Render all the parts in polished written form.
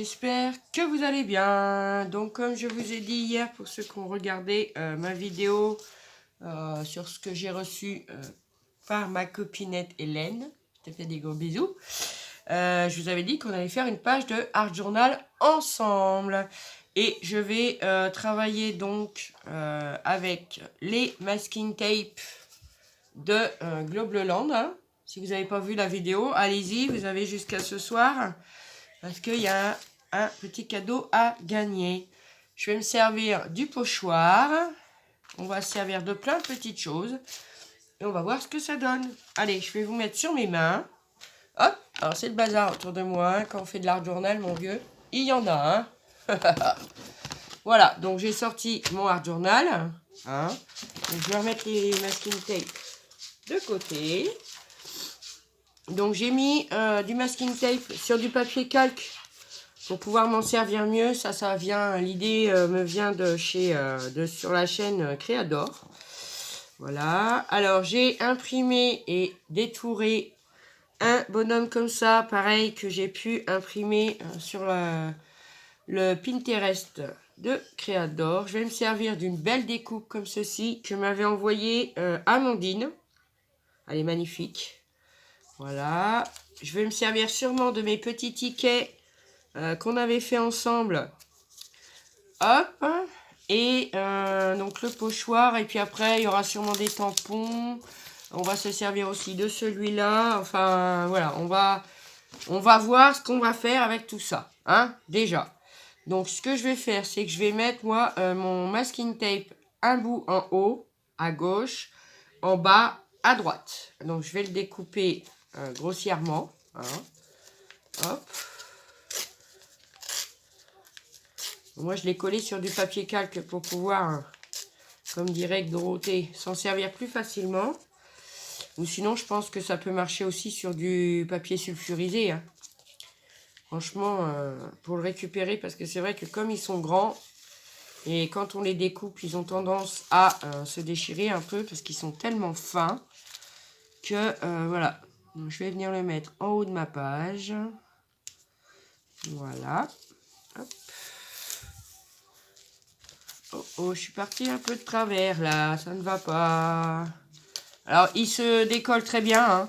j'espère que vous allez bien. Donc comme je vous ai dit hier, pour ceux qui ont regardé ma vidéo sur ce que j'ai reçu par ma copinette Hélène, je te fais des gros bisous, je vous avais dit qu'on allait faire une page de Art Journal ensemble. Et je vais travailler donc avec les masking tape de Globleland. Hein. Si vous n'avez pas vu la vidéo, allez-y, vous avez jusqu'à ce soir. Parce qu'il y a un petit cadeau à gagner. Je vais me servir du pochoir. On va se servir de plein de petites choses. Et on va voir ce que ça donne. Allez, je vais vous mettre sur mes mains. Hop, alors c'est le bazar autour de moi. Quand on fait de l'art journal, mon vieux, il y en a. Hein. Voilà, donc j'ai sorti mon art journal. Hein. Donc, je vais remettre les masking tape de côté. Donc j'ai mis du masking tape sur du papier calque pour pouvoir m'en servir mieux. Ça vient, l'idée me vient de chez, sur la chaîne Créador. Voilà. Alors j'ai imprimé et détouré un bonhomme comme ça, pareil que j'ai pu imprimer sur le Pinterest de Créador. Je vais me servir d'une belle découpe comme ceci que m'avait envoyé Amandine. Elle est magnifique. Voilà, je vais me servir sûrement de mes petits tickets qu'on avait fait ensemble. Hop, et donc le pochoir, et puis après il y aura sûrement des tampons. On va se servir aussi de celui-là. Enfin voilà, on va voir ce qu'on va faire avec tout ça, hein, déjà. Donc ce que je vais faire, c'est que je vais mettre moi mon masking tape un bout en haut, à gauche, en bas, à droite. Donc je vais le découper grossièrement. Hein. Hop. Moi, je l'ai collé sur du papier calque pour pouvoir, comme dirait Dorothée, s'en servir plus facilement. Ou sinon, je pense que ça peut marcher aussi sur du papier sulfurisé. Hein. Franchement, pour le récupérer, parce que c'est vrai que comme ils sont grands, et quand on les découpe, ils ont tendance à se déchirer un peu, parce qu'ils sont tellement fins que, voilà. Donc, je vais venir le mettre en haut de ma page. Voilà. Hop. Oh, oh, je suis partie un peu de travers, là. Ça ne va pas. Alors, il se décolle très bien, hein.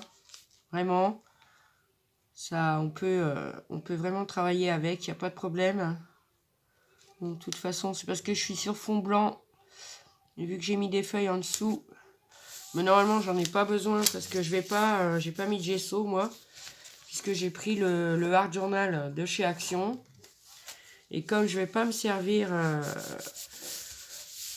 Vraiment. Ça, on peut vraiment travailler avec. Il n'y a pas de problème. Donc, de toute façon, c'est parce que je suis sur fond blanc. Et vu que j'ai mis des feuilles en dessous. Mais normalement, j'en ai pas besoin parce que je vais pas, j'ai pas mis de gesso, moi. Puisque j'ai pris le Art Journal de chez Action. Et comme je vais pas me servir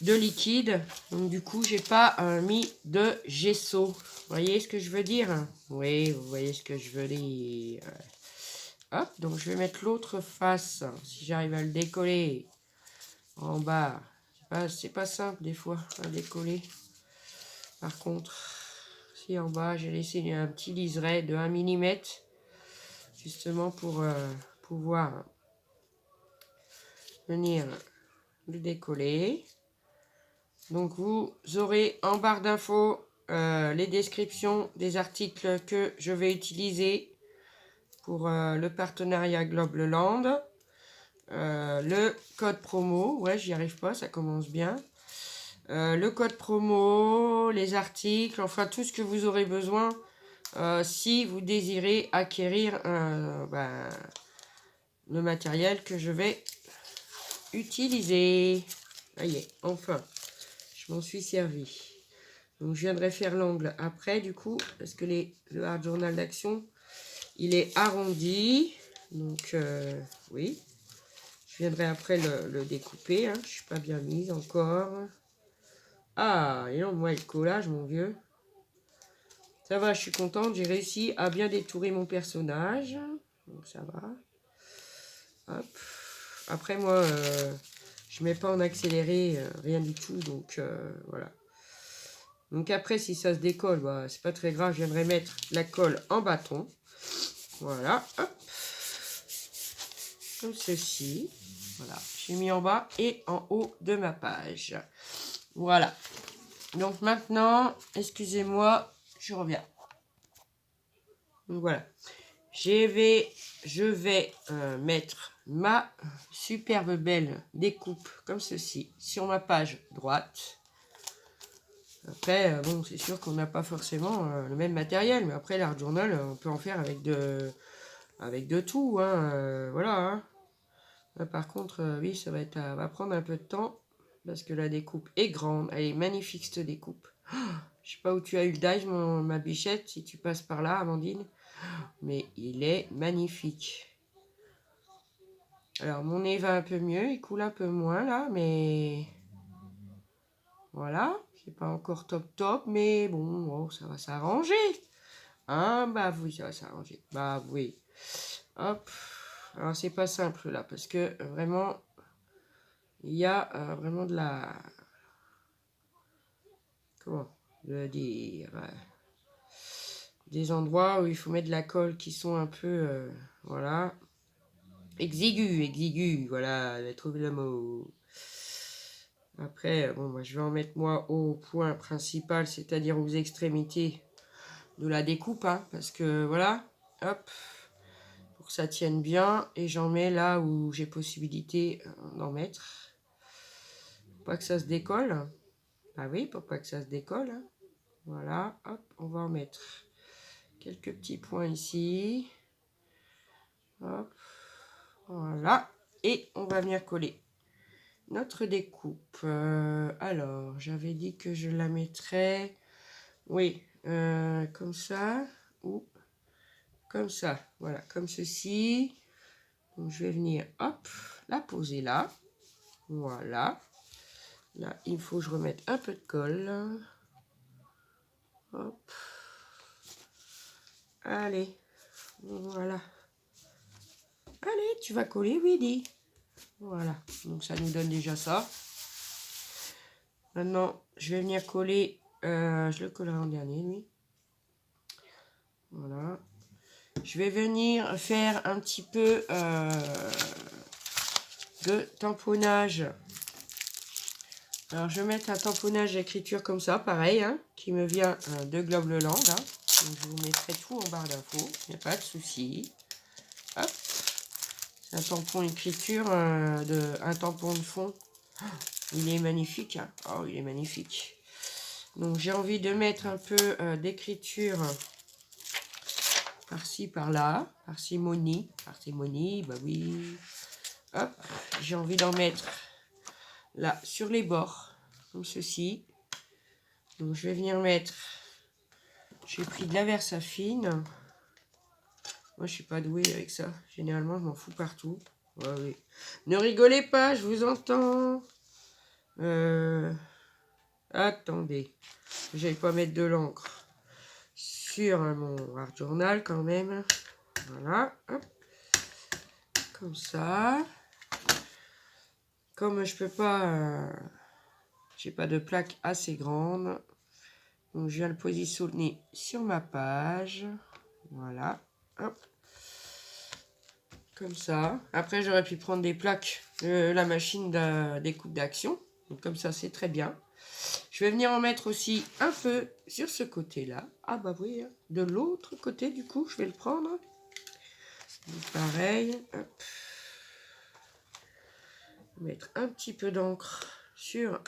de liquide, donc du coup, j'ai pas mis de gesso. Vous voyez ce que je veux dire? Oui, vous voyez ce que je veux dire. Hop, donc je vais mettre l'autre face, si j'arrive à le décoller en bas. C'est pas simple des fois à décoller. Par contre, si en bas, j'ai laissé un petit liseré de 1 mm. Justement pour pouvoir venir le décoller. Donc vous aurez en barre d'infos les descriptions des articles que je vais utiliser pour le partenariat Globleland. Le code promo, ouais, j'y arrive pas, ça commence bien. Le code promo, les articles, enfin tout ce que vous aurez besoin si vous désirez acquérir le matériel que je vais utiliser. Ça y est, enfin, je m'en suis servi. Donc, je viendrai faire l'angle après, du coup, parce que le Art Journal d'Action, il est arrondi. Donc, oui. Je viendrai après le découper. Hein. Je ne suis pas bien mise encore. Ah, et non, moi, le collage, mon vieux. Ça va, je suis contente. J'ai réussi à bien détourer mon personnage. Donc, ça va. Hop. Après, moi, je mets pas en accéléré, rien du tout. Donc, voilà. Donc, après, si ça se décolle, bah, c'est pas très grave. Je viendrai mettre la colle en bâton. Voilà. Hop. Comme ceci. Voilà. J'ai mis en bas et en haut de ma page. Voilà. Donc, maintenant, je reviens. Donc, voilà. Je vais mettre ma superbe belle découpe comme ceci sur ma page droite. Après, bon, c'est sûr qu'on n'a pas forcément le même matériel, mais après l'art journal, on peut en faire avec de tout, hein, voilà. Hein. Là, par contre, oui, va prendre un peu de temps parce que la découpe est grande, elle est magnifique cette découpe. Oh, je sais pas où tu as eu le dive, ma bichette, si tu passes par là, Amandine, mais il est magnifique. Alors mon nez va un peu mieux, il coule un peu moins là, mais voilà, c'est pas encore top, mais bon, oh, ça va s'arranger. Ah bah oui, ça va s'arranger. Bah oui. Hop. Alors c'est pas simple là, parce que vraiment, il y a vraiment de la... Comment le dire des endroits où il faut mettre de la colle qui sont un peu... voilà. Exigu, voilà, j'ai trouvé le mot. Après, bon, moi, je vais en mettre moi au point principal, c'est-à-dire aux extrémités de la découpe, hein, parce que voilà, hop, pour que ça tienne bien, et j'en mets là où j'ai possibilité d'en mettre. Pour pas que ça se décolle. Ah oui, pour pas que ça se décolle. Hein. Voilà, hop, on va en mettre quelques petits points ici. Hop, voilà, et on va venir coller notre découpe. Alors, j'avais dit que je la mettrais, oui, comme ça, ou comme ça, voilà, comme ceci. Donc, je vais venir, hop, la poser là, voilà. Là, il faut que je remette un peu de colle. Hop. Allez, voilà. Allez, tu vas coller, oui, dis. Voilà, donc ça nous donne déjà ça. Maintenant, je vais venir coller, je le collerai en dernier, lui. Voilà. Je vais venir faire un petit peu de tamponnage. Alors, je vais mettre un tamponnage d'écriture comme ça, pareil, hein, qui me vient de Globe Le Land. Hein. Donc, je vous mettrai tout en barre d'infos, il n'y a pas de souci. Hop. C'est un tampon écriture, un tampon de fond. Oh, il est magnifique. Hein. Oh, il est magnifique. Donc, j'ai envie de mettre un peu d'écriture par-ci, par-là, parcimonie, bah oui. Hop, j'ai envie d'en mettre là sur les bords, comme ceci. Donc je vais venir mettre, j'ai pris de la Versafine. Moi je suis pas douée avec ça, généralement je m'en fous partout. Ouais, oui. Ne rigolez pas, je vous entends. Attendez, j'allais pas mettre de l'encre sur mon art journal quand même. Voilà, hop. Comme ça. Comme je peux pas, j'ai pas de plaque assez grande, donc je viens le positionner sur ma page. Voilà, hop, comme ça. Après, j'aurais pu prendre des plaques de la machine de découpe d'action. Donc comme ça, c'est très bien. Je vais venir en mettre aussi un peu sur ce côté-là. Ah bah oui, hein. De l'autre côté, du coup, je vais le prendre. Donc, pareil, hop. Mettre un petit peu d'encre sur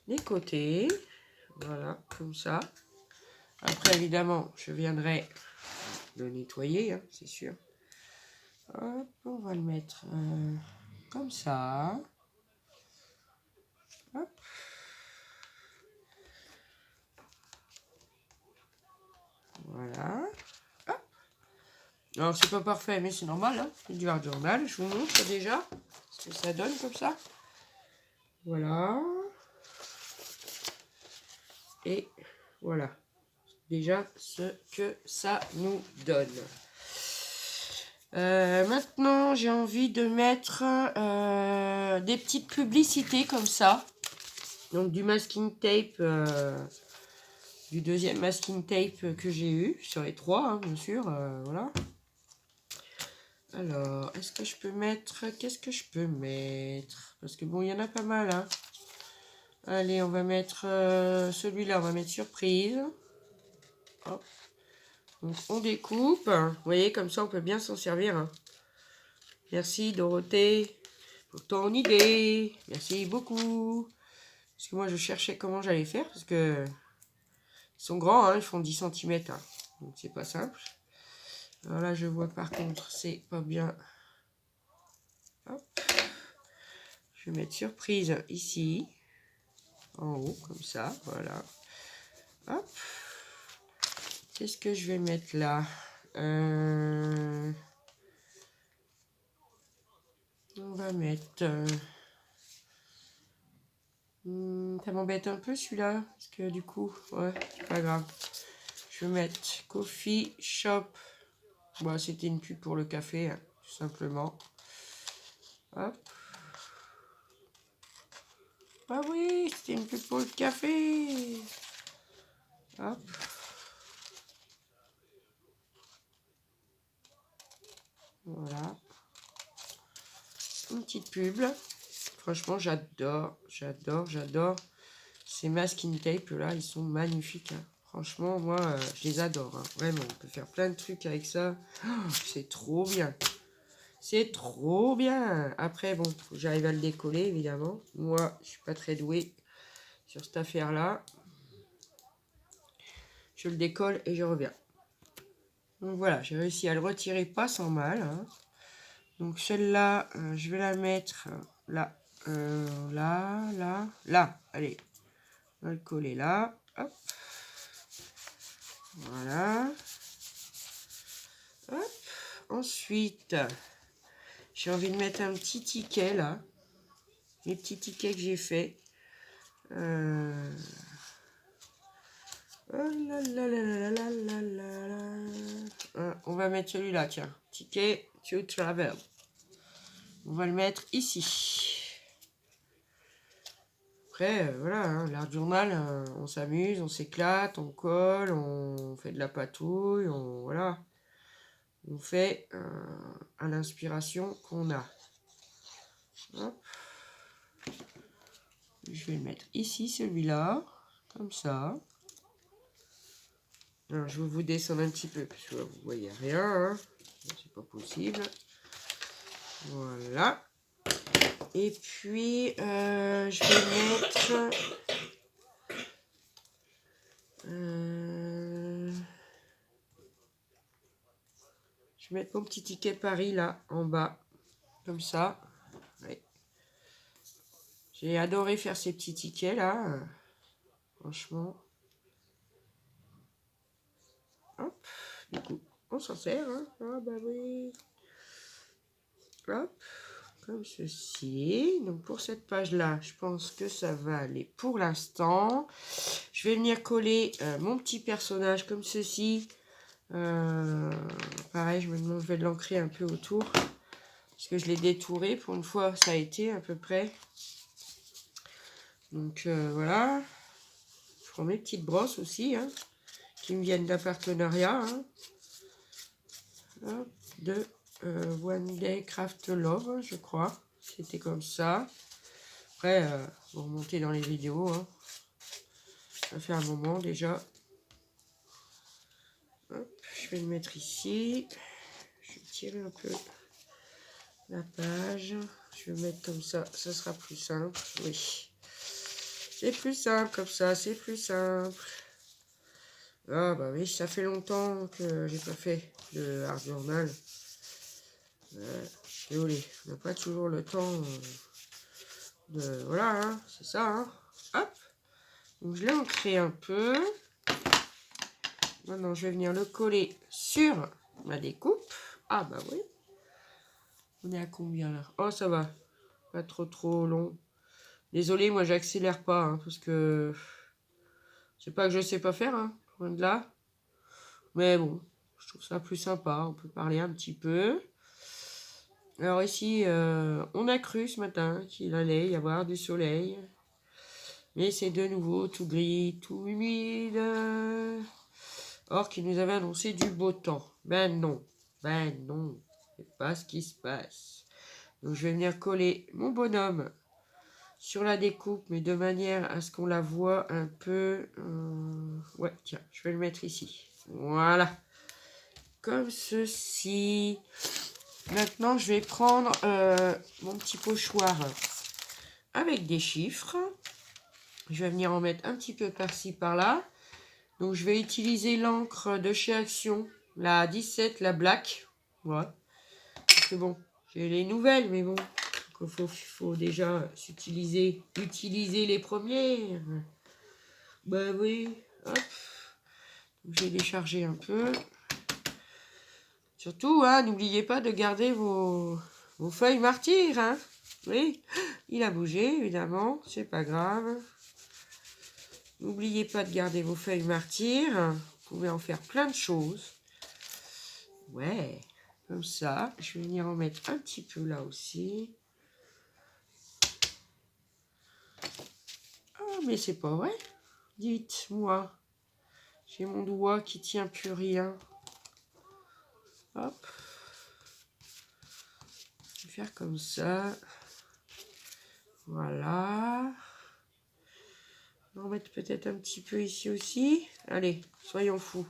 les côtés. Voilà, comme ça. Après, évidemment, je viendrai le nettoyer, hein, c'est sûr. Hop, on va le mettre comme ça. Hop. Voilà. Hop. Alors, c'est pas parfait, mais c'est normal. Hein. C'est du art journal. Je vous montre déjà ce que ça donne comme ça. Voilà. Et voilà. Déjà, ce que ça nous donne. Maintenant, j'ai envie de mettre des petites publicités comme ça. Donc, du masking tape, du deuxième masking tape que j'ai eu sur les trois, hein, bien sûr. Voilà. Alors, est-ce que je peux mettre... Qu'est-ce que je peux mettre? Parce que bon, il y en a pas mal. Hein. Allez, on va mettre celui-là, on va mettre surprise. Hop. Donc, on découpe. Vous voyez, comme ça, on peut bien s'en servir. Hein. Merci Dorothée pour ton idée. Merci beaucoup. Parce que moi je cherchais comment j'allais faire. Parce que ils sont grands, hein, ils font 10 cm. Hein, donc c'est pas simple. Alors là je vois par contre c'est pas bien. Hop. Je vais mettre surprise ici. En haut comme ça. Voilà. Hop. Qu'est-ce que je vais mettre là? On va mettre... ça m'embête un peu celui-là. Parce que du coup, ouais, c'est pas grave. Je vais mettre Coffee Shop. Bon, c'était une pub pour le café, hein, tout simplement. Hop. Ah oui, c'était une pub pour le café. Hop. Voilà. Une petite pub. Franchement, j'adore, j'adore, j'adore. Ces masking tape là, ils sont magnifiques. Hein. Franchement, moi, je les adore. Hein. Vraiment, on peut faire plein de trucs avec ça. Oh, c'est trop bien. C'est trop bien. Après, bon, faut que j'arrive à le décoller, évidemment. Moi, je suis pas très douée sur cette affaire-là. Je le décolle et je reviens. Donc voilà, j'ai réussi à le retirer pas sans mal. Hein. Donc celle-là, je vais la mettre là, là. Allez, on va le coller là. Hop. Voilà. Hop. Ensuite, j'ai envie de mettre un petit ticket là. Les petits tickets que j'ai fait. Oh là là là là là là là là. On va mettre celui-là, tiens. Ticket to travel. On va le mettre ici. Après, voilà, hein, l'art journal, on s'amuse, on s'éclate, on colle, on fait de la patouille, voilà. On fait à l'inspiration qu'on a. Hop. Je vais le mettre ici, celui-là, comme ça. Alors, je vais vous descendre un petit peu, parce que vous voyez rien, hein. C'est pas possible. Voilà. Et puis, je vais mettre... je vais mettre mon petit ticket Paris, là, en bas. Comme ça. Ouais. J'ai adoré faire ces petits tickets, là. Franchement. Hop. Du coup, on s'en sert, hein. Ah, bah oui. Hop. Comme ceci. Donc pour cette page là, je pense que ça va aller pour l'instant. Je vais venir coller mon petit personnage comme ceci. Pareil, je me demande, je vais de l'ancrer un peu autour. Parce que je l'ai détouré. Pour une fois, ça a été à peu près. Donc voilà. Je prends mes petites brosses aussi. Hein, qui me viennent d'un partenariat. Hein. Hop, de One Day Craft Love, je crois. C'était comme ça. Après, vous remontez dans les vidéos. Hein. Ça fait un moment déjà. Hop, je vais le mettre ici. Je vais tirer un peu la page. Je vais mettre comme ça. Ça sera plus simple. Oui. C'est plus simple comme ça. C'est plus simple. Ah bah oui, ça fait longtemps que j'ai pas fait de art journal. Désolé, on n'a pas toujours le temps de... Voilà, hein, c'est ça. Hein. Hop. Donc je l'ai ancré un peu. Maintenant, je vais venir le coller sur ma découpe. Ah bah oui. On est à combien là? Oh, ça va. Pas trop long. Désolé, moi j'accélère pas. Hein, parce que... C'est pas que je sais pas faire. Hein, loin de là. Mais bon, je trouve ça plus sympa. On peut parler un petit peu. Alors ici, on a cru ce matin qu'il allait y avoir du soleil. Mais c'est de nouveau tout gris, tout humide. Or qu'il nous avait annoncé du beau temps. Ben non. C'est pas ce qui se passe. Donc je vais venir coller mon bonhomme sur la découpe, mais de manière à ce qu'on la voit un peu... Ouais, tiens, je vais le mettre ici. Voilà. Comme ceci. Maintenant, je vais prendre mon petit pochoir avec des chiffres. Je vais venir en mettre un petit peu par-ci, par-là. Donc, je vais utiliser l'encre de chez Action, la 17, la Black. Voilà. Parce que bon, j'ai les nouvelles, mais bon, il faut déjà utiliser les premières. Bah oui, hop. Donc, j'ai déchargé un peu. Surtout, hein, n'oubliez pas de garder vos feuilles martyrs. Hein. Oui, il a bougé, évidemment, c'est pas grave. N'oubliez pas de garder vos feuilles martyrs. Vous pouvez en faire plein de choses. Ouais, comme ça. Je vais venir en mettre un petit peu là aussi. Ah, mais c'est pas vrai. Dites-moi. J'ai mon doigt qui tient plus rien. Hop. Je vais faire comme ça. Voilà. On va en mettre peut-être un petit peu ici aussi. Allez, soyons fous.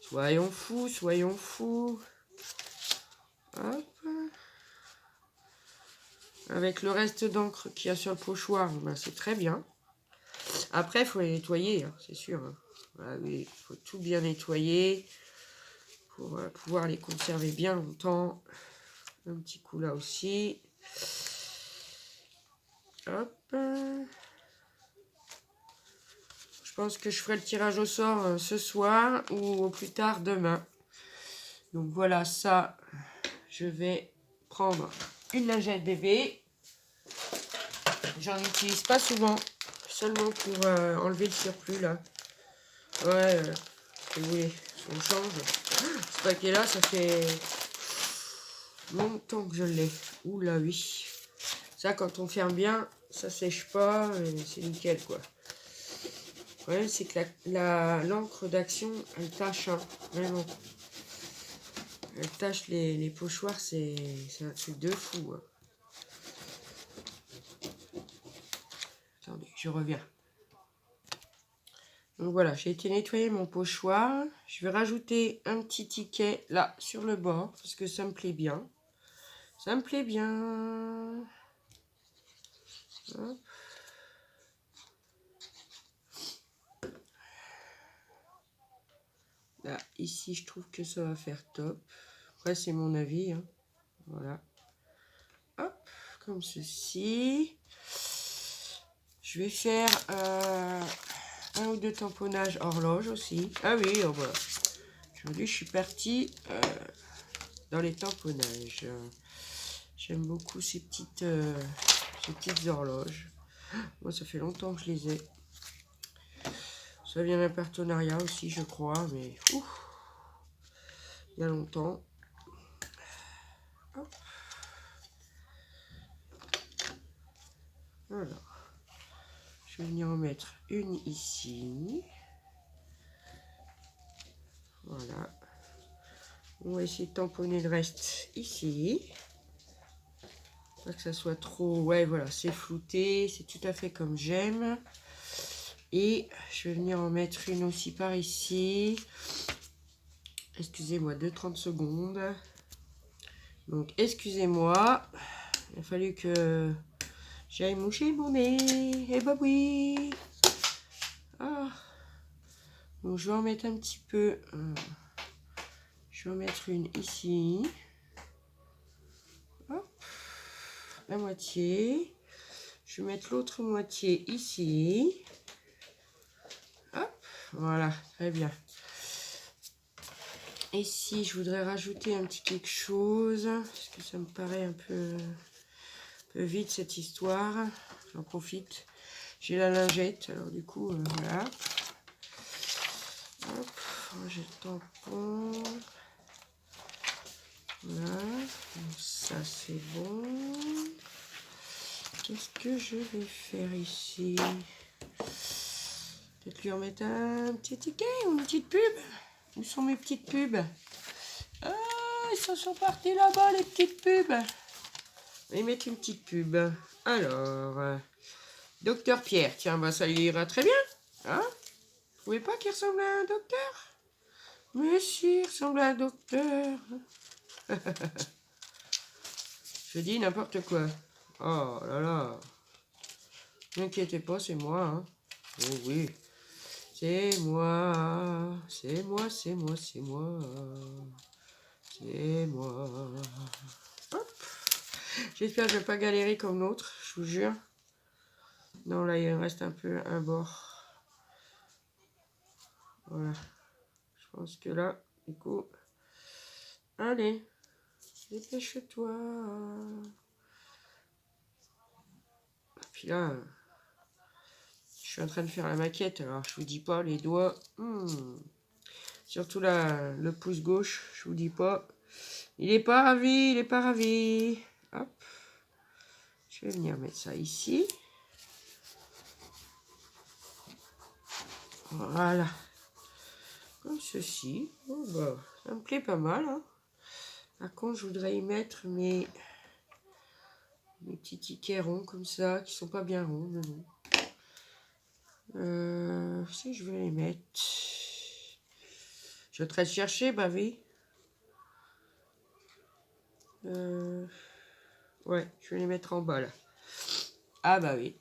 Soyons fous, soyons fous. Hop. Avec le reste d'encre qu'il y a sur le pochoir, ben c'est très bien. Après, il faut les nettoyer, hein, c'est sûr. Hein. Ah oui, il faut tout bien nettoyer pour pouvoir les conserver bien longtemps. Un petit coup là aussi. Hop. Je pense que je ferai le tirage au sort ce soir ou au plus tard demain. Donc voilà, ça, je vais prendre une lingette bébé. J'en utilise pas souvent, seulement pour enlever le surplus là. Ouais, si vous voulez, on change. Ce paquet là, ça fait longtemps que je l'ai. Oula oui. Ça, quand on ferme bien, ça sèche pas, c'est nickel quoi. Le problème, c'est que l'encre d'Action, elle tâche, hein, vraiment. Elle tâche les pochoirs, c'est un truc de fou. Hein. Attendez, je reviens. Donc voilà, j'ai été nettoyer mon pochoir. Je vais rajouter un petit ticket là sur le bord parce que ça me plaît bien. Ça me plaît bien. Hop. Là, ici, je trouve que ça va faire top. Après, c'est mon avis. Hein. Voilà. Hop, comme ceci. Je vais faire un ou deux tamponnages horloge aussi. Ah oui, oh bah. Aujourd'hui, je suis partie dans les tamponnages. J'aime beaucoup ces petites horloges. Moi, ça fait longtemps que je les ai. Ça vient d'un partenariat aussi, je crois, mais il y a longtemps. Hop. Voilà. Je vais venir en mettre une ici. Voilà. On va essayer de tamponner le reste ici. Pas que ça soit trop... Ouais, voilà, c'est flouté. C'est tout à fait comme j'aime. Et je vais venir en mettre une aussi par ici. Excusez-moi, 30 secondes. Donc, excusez-moi. Il a fallu que j'aille moucher mon nez. Eh bah oui. Ah. Donc, je vais en mettre un petit peu. Je vais en mettre une ici. Hop. La moitié. Je vais mettre l'autre moitié ici. Hop. Voilà, très bien. Ici, je voudrais rajouter un petit quelque chose. Parce que ça me paraît un peu vide cette histoire. J'en profite. J'ai la lingette. Alors du coup, voilà. Hop. J'ai le tampon. Voilà. Donc, ça, c'est bon. Qu'est-ce que je vais faire ici? Peut-être lui en mettre un petit ticket ou une petite pub. Où sont mes petites pubs? Ah, ils sont partis là-bas, les petites pubs. Je vais mettre une petite pub. Alors, Docteur Pierre. Tiens, bah, ça lui ira très bien. Hein? Vous trouvez pas qu'il ressemble à un docteur? Mais si, il ressemble à un docteur. Je dis n'importe quoi. Oh là là. N'inquiétez pas, c'est moi. Hein. Oh oui. C'est moi. C'est moi, c'est moi, c'est moi. C'est moi. Hop. J'espère que je ne vais pas galérer comme l'autre, je vous jure. Non, là, il reste un peu un bord. Voilà. Je pense que là, du coup... Allez, dépêche-toi. Puis là, je suis en train de faire la maquette, alors je vous dis pas, les doigts... Surtout là, le pouce gauche, je vous dis pas. Il est pas ravi, il est pas ravi. Hop. Je vais venir mettre ça ici. Voilà. Comme ceci. Bon, bah, ça me plaît pas mal. Hein. Par contre, je voudrais y mettre mes petits tickets ronds comme ça, qui sont pas bien ronds. Non. Si je vais les mettre... Je vais te chercher, bah oui. Ouais, je vais les mettre en bas là. Ah bah oui.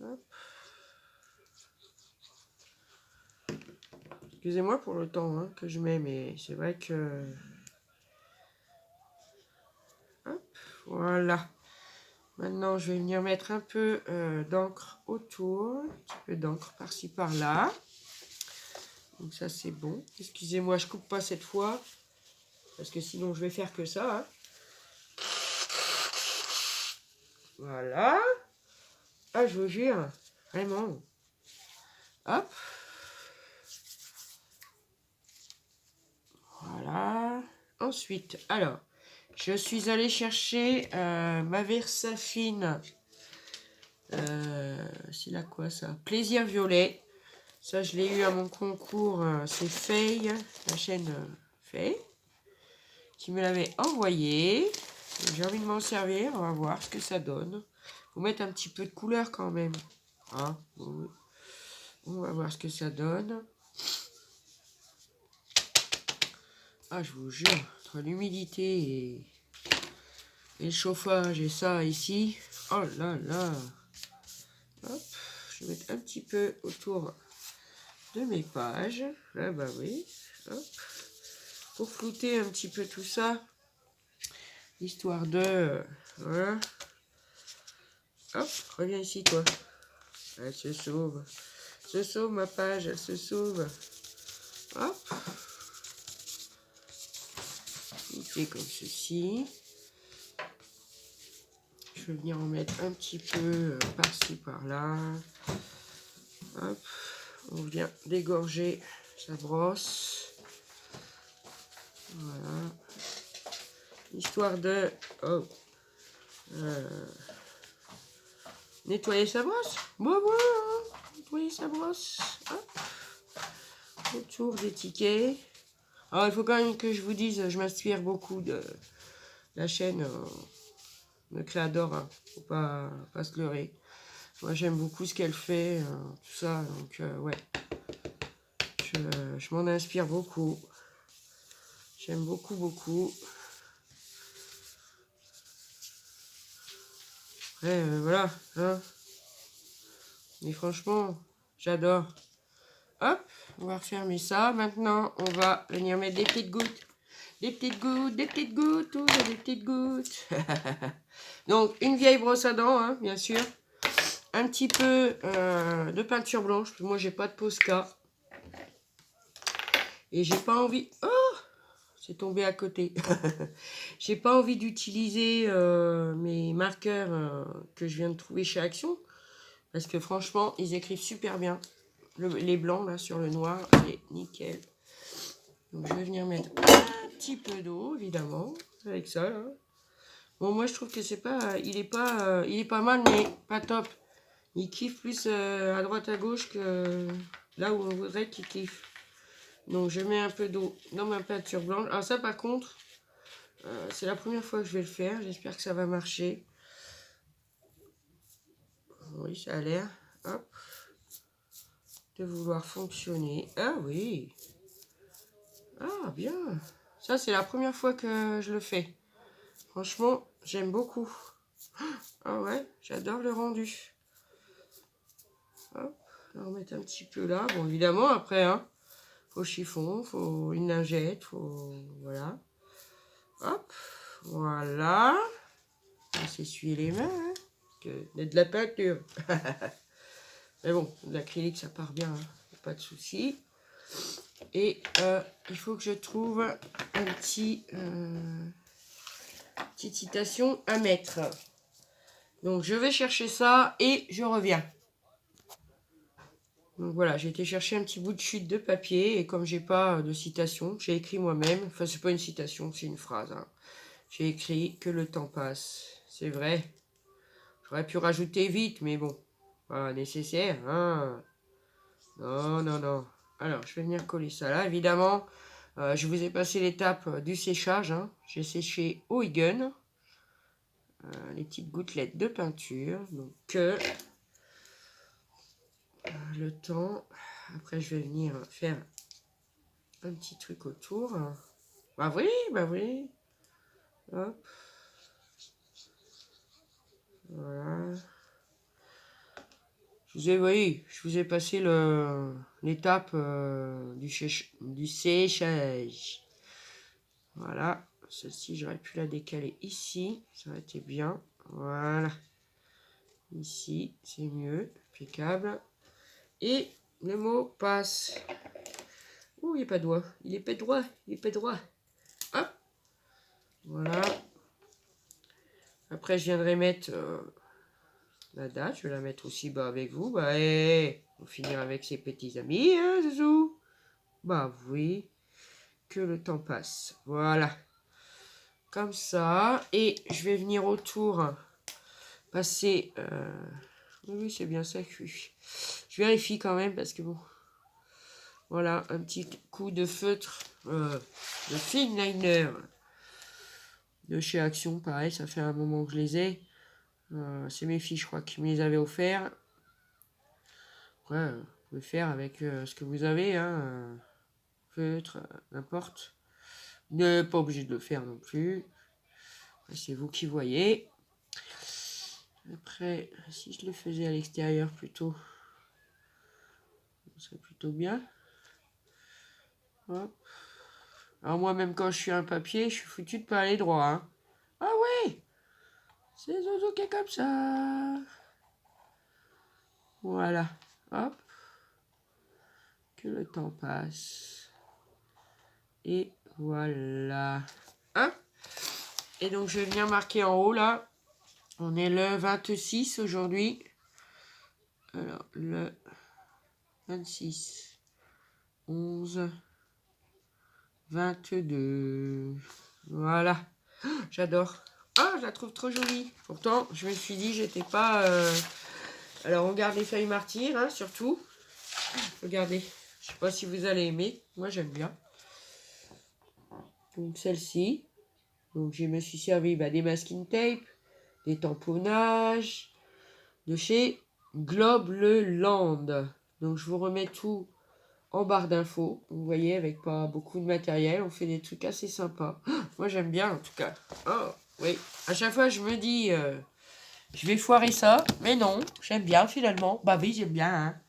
Hop. Excusez-moi pour le temps hein, que je mets, mais c'est vrai que... Hop, voilà. Maintenant, je vais venir mettre un peu d'encre autour. Un petit peu d'encre par-ci, par-là. Donc ça, c'est bon. Excusez-moi, je coupe pas cette fois. Parce que sinon, je vais faire que ça. Hein. Voilà. Ah, je vous jure. Vraiment. Hop. Voilà. Ensuite, alors, je suis allée chercher ma Versafine. C'est là quoi ça? Plaisir violet. Ça, je l'ai eu à mon concours. C'est Faye, la chaîne Faye, qui me l'avait envoyé. J'ai envie de m'en servir. On va voir ce que ça donne. Faut mettre un petit peu de couleur quand même. Hein, on va voir ce que ça donne. Ah, je vous jure, entre l'humidité et le chauffage et ça ici. Oh là là. Hop, je vais mettre un petit peu autour de mes pages. Là, bah oui. Hop. Pour flouter un petit peu tout ça. Histoire de... voilà. Hop, reviens ici, toi. Elle se sauve. Se sauve, ma page, elle se sauve. Hop. Flouter comme ceci. Je vais venir en mettre un petit peu par-ci, par-là. Hop. On vient dégorger sa brosse. Voilà. Histoire de nettoyer sa brosse. Bon, voilà. Nettoyer sa brosse. Hop. Autour des tickets. Alors, il faut quand même que je vous dise, je m'inspire beaucoup de la chaîne de Créador. Hein. Faut pas se leurrer. Moi, j'aime beaucoup ce qu'elle fait, tout ça. Donc, ouais. Je m'en inspire beaucoup. J'aime beaucoup, beaucoup. Après, voilà. Hein. Mais franchement, j'adore. Hop, on va refermer ça. Maintenant, on va venir mettre des petites gouttes. Des petites gouttes, des petites gouttes, toujours des petites gouttes. Donc, une vieille brosse à dents, hein, bien sûr. Un petit peu de peinture blanche. Parce que moi, j'ai pas de Posca. Et j'ai pas envie... Oh, c'est tombé à côté. J'ai pas envie d'utiliser mes marqueurs que je viens de trouver chez Action. Parce que franchement, ils écrivent super bien. Les blancs, là, sur le noir, c'est nickel. Donc, je vais venir mettre un petit peu d'eau, évidemment, avec ça, là. Bon, moi, je trouve que c'est pas... il est pas mal, mais pas top. Il kiffe plus à droite, à gauche que là où on voudrait qu'il kiffe. Donc, je mets un peu d'eau dans ma peinture blanche. Alors ça, par contre, c'est la première fois que je vais le faire. J'espère que ça va marcher. Oui, ça a l'air. Hop. De vouloir fonctionner. Ah oui. Ah, bien. Ça, c'est la première fois que je le fais. Franchement, j'aime beaucoup. Ah ouais, j'adore le rendu. Hop, on va remettre un petit peu là. Bon, évidemment, après, hein, faut chiffon, faut une lingette, faut... Voilà. Hop, voilà. On va s'essuyer les mains, hein, parce que de la peinture. Mais bon, l'acrylique, ça part bien, hein, pas de souci. Et il faut que je trouve un petit... petite citation à mettre. Donc, je vais chercher ça et je reviens. Donc voilà, j'ai été chercher un petit bout de chute de papier et comme j'ai pas de citation, j'ai écrit moi-même. Enfin, c'est pas une citation, c'est une phrase. Hein. J'ai écrit que le temps passe. C'est vrai. J'aurais pu rajouter vite, mais bon, pas nécessaire. Hein. Non, non, non. Alors, je vais venir coller ça là. Évidemment, je vous ai passé l'étape du séchage. Hein. J'ai séché au Huygens. Les petites gouttelettes de peinture. Donc, le temps. Après, je vais venir faire un petit truc autour. Bah oui, bah oui. Hop. Voilà. Je vous ai passé l'étape du séchage. Voilà. Celle-ci, j'aurais pu la décaler ici. Ça aurait été bien. Voilà. Ici, c'est mieux. Impeccable. Et le mot passe. Ouh, il n'est pas droit. Il est pas droit. Il est pas droit. Hop. Voilà. Après, je viendrai mettre la date. Je vais la mettre aussi bas avec vous. Bah, on va finir avec ses petits amis, hein, Zouzou. Bah oui. Que le temps passe. Voilà. Comme ça. Et je vais venir autour passer... Oui, c'est bien ça que je vérifie quand même parce que bon... Voilà, un petit coup de feutre de fine liner de chez Action. Pareil, ça fait un moment que je les ai. C'est mes filles, je crois, qui me les avaient offerts. Ouais, vous pouvez faire avec ce que vous avez, hein, feutre, n'importe. Vous n'êtes pas obligé de le faire non plus. C'est vous qui voyez. Après, si je le faisais à l'extérieur plutôt, ce serait plutôt bien. Hop. Alors moi, même quand je suis un papier, je suis foutu de pas aller droit. Hein. Ah oui, c'est Zozo qui est comme ça. Voilà. Hop. Que le temps passe. Et voilà. Hein? Et donc, je vais venir marquer en haut, là. On est le 26 aujourd'hui. Alors, le 26, 11, 22. Voilà. Oh, j'adore. Ah, je la trouve trop jolie. Pourtant, je me suis dit, j'étais pas... Alors, on garde les feuilles martyrs, hein, surtout. Regardez. Je sais pas si vous allez aimer. Moi, j'aime bien. Donc, celle-ci. Donc, je me suis servi des masking tape, des tamponnages de chez Globeland. Donc, je vous remets tout en barre d'infos. Vous voyez, avec pas beaucoup de matériel, on fait des trucs assez sympas. Oh, moi, j'aime bien, en tout cas. Oh, oui. À chaque fois, je me dis, je vais foirer ça. Mais non, j'aime bien, finalement. Bah oui, j'aime bien, hein.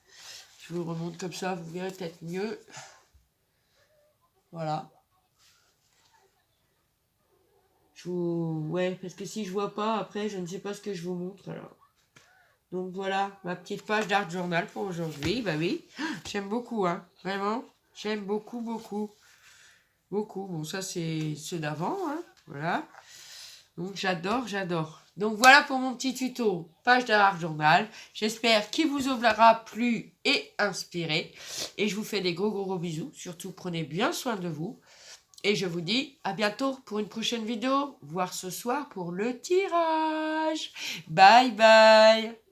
Je vous remonte comme ça, vous verrez peut-être mieux. Voilà. Ouais, parce que si je vois pas, après, je ne sais pas ce que je vous montre, alors. Donc voilà, ma petite page d'art journal pour aujourd'hui. Bah oui, j'aime beaucoup, hein. Vraiment, j'aime beaucoup, beaucoup. Beaucoup. Bon, ça, c'est ceux d'avant, hein. Voilà. Donc, j'adore, j'adore. Donc, voilà pour mon petit tuto page d'art journal. J'espère qu'il vous aura plu et inspiré. Et je vous fais des gros, gros, gros bisous. Surtout, prenez bien soin de vous. Et je vous dis à bientôt pour une prochaine vidéo, voire ce soir pour le tirage. Bye bye.